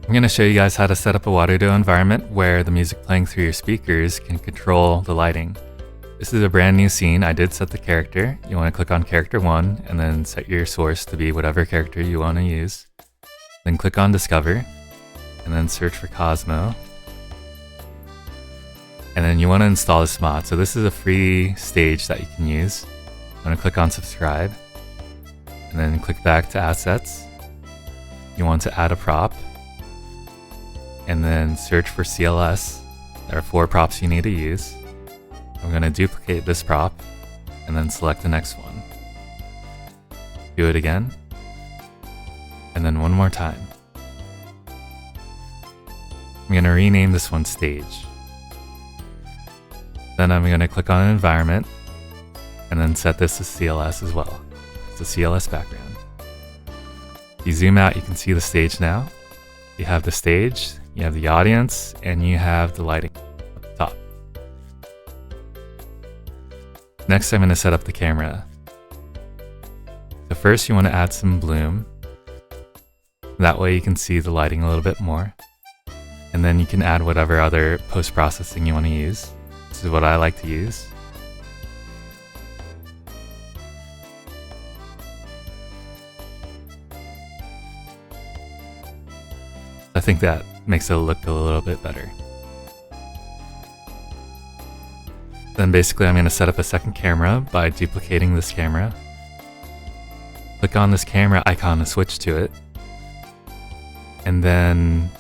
I'm going to show you guys how to set up a Warudo environment where the music playing through your speakers can control the lighting. This is a brand new scene. I did set the character. You want to click on character 1 and then set your source to be whatever character you want to use. Then click on discover and then search for Cosmo. And then you want to install this mod. So this is a free stage that you can use. I'm going to click on subscribe and then click back to assets. You want to add a prop and then search for CLS. There are 4 props you need to use. I'm going to duplicate this prop and then select the next one. Do it again and then one more time. I'm going to rename this one stage. Then I'm going to click on environment and then set this to CLS as well. It's a CLS background. If you zoom out, you can see the stage now. You have the stage, you have the audience, and you have the lighting at the top. Next, I'm going to set up the camera. So first, you want to add some bloom. That way you can see the lighting a little bit more. And then you can add whatever other post-processing you want to use. This is what I like to use. I think that makes it look a little bit better. Then basically I'm going to set up a second camera by duplicating this camera. Click on this camera icon to switch to it. And then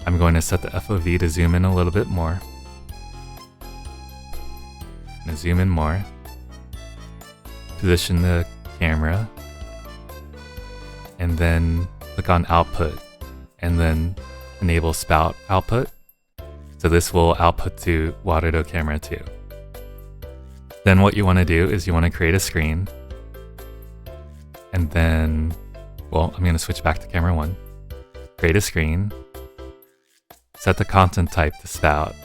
I'm going to set the FOV to zoom in a little bit more. I'm going to zoom in more. Position the camera. And then click on output. And then enable spout output. So this will output to Warudo camera 2. Then what you want to do is you want to create a screen. And then, well, I'm going to switch back to camera 1. Create a screen. Set the content type to spout.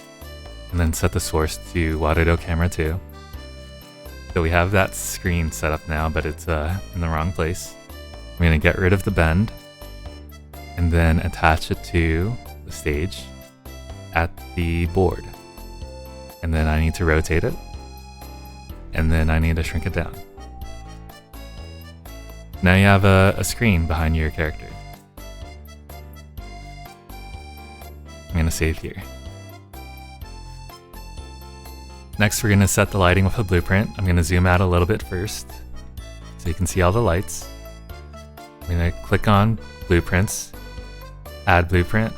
And then set the source to Warudo camera 2. So we have that screen set up now, but it's in the wrong place. I'm going to get rid of the bend. And then attach it to the stage at the board. And then I need to rotate it. And then I need to shrink it down. Now you have a screen behind your character. I'm going to save here. Next, we're going to set the lighting with a blueprint. I'm going to zoom out a little bit first so you can see all the lights. I'm going to click on blueprints. Add blueprint.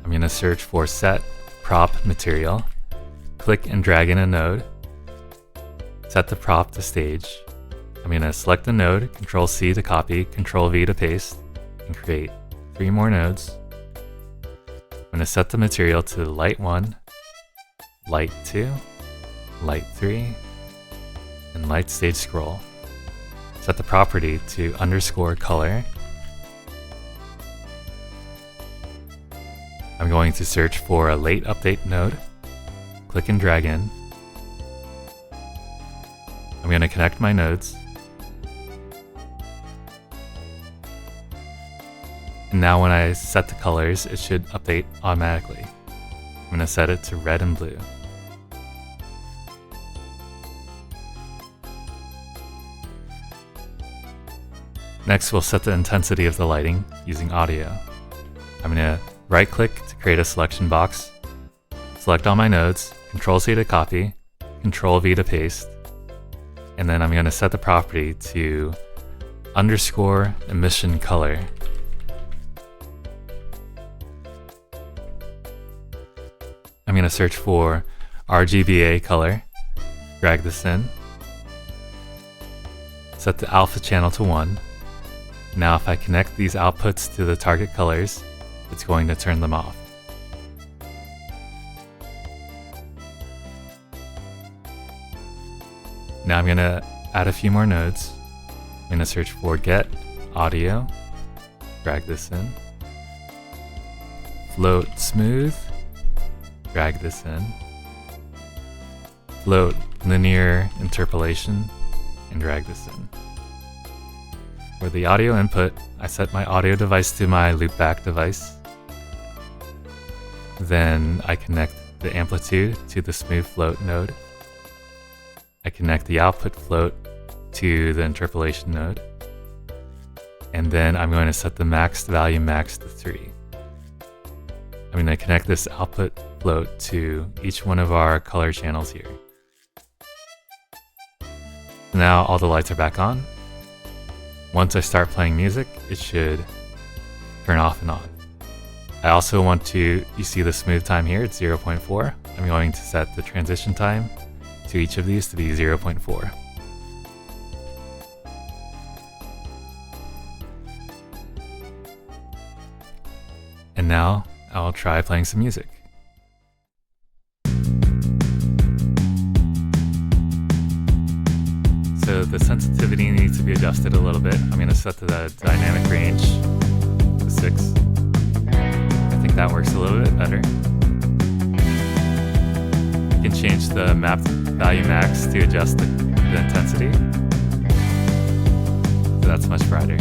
I'm going to search for set prop material. Click and drag in a node. Set the prop to stage. I'm going to select the node, Control C to copy, Control V to paste, and create 3 more nodes. I'm going to set the material to light 1, light 2, light 3, and light stage scroll. Set the property to _color. I'm going to search for a late update node, click and drag in. I'm going to connect my nodes. And now when I set the colors, it should update automatically. I'm going to set it to red and blue. Next, we'll set the intensity of the lighting using audio. I'm going to right-click to create a selection box, select all my nodes, Control-C to copy, Control-V to paste, and then I'm going to set the property to _emission color. I'm going to search for RGBA color, drag this in, set the alpha channel to 1. Now if I connect these outputs to the target colors, it's going to turn them off. Now I'm going to add a few more nodes. I'm going to search for get audio, drag this in, float smooth, drag this in, float linear interpolation, and drag this in. For the audio input, I set my audio device to my loopback device. Then I connect the amplitude to the smooth float node. I connect the output float to the interpolation node. And then I'm going to set the max value max to 3. I'm going to connect this output float to each one of our color channels here. Now all the lights are back on. Once I start playing music, it should turn off and on. I also want to, you see the smooth time here, it's 0.4. I'm going to set the transition time to each of these to be 0.4. And now I'll try playing some music. So the sensitivity needs to be adjusted a little bit. I'm going to set the dynamic range to 6. I think that works a little bit better. You can change the map value max to adjust the intensity. So that's much brighter.